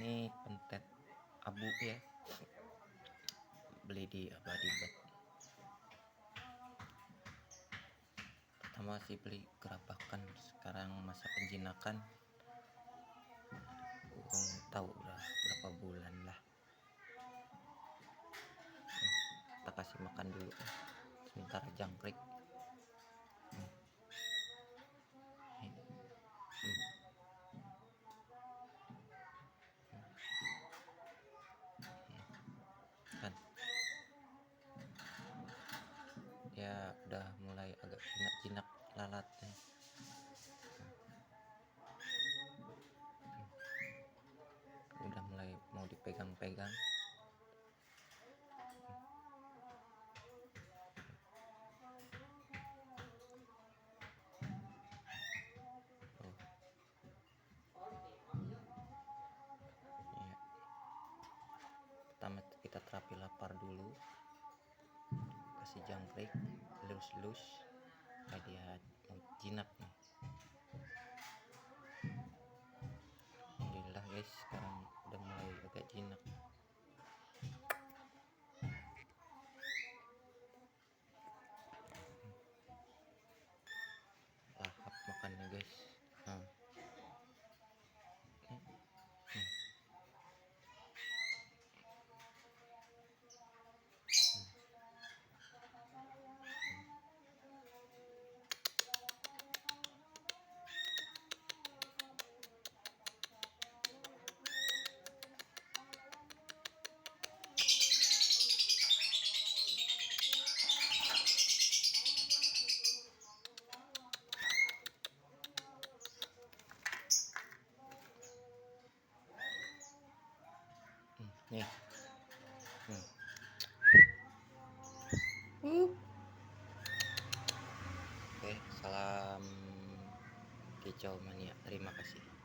ini pentet abu ya, beli di Abadi Bet. Pertama sih beli gerabakan, sekarang masa penjinakan kurang tahu udah berapa bulan lah. Kita kasih makan dulu sebentar jangkrik. Kan ya udah mulai agak jinak-jinak lalatnya. Udah mulai mau dipegang-pegang. Ya. Pertama kita terapi lapar dulu, kasih jangkrik, lus-lus, kayak dia mau jinak nih. Alhamdulillah guys, sekarang udah mulai agak jinak. Lahap makannya guys. Nih. Oke, salam kicau mania. Terima kasih.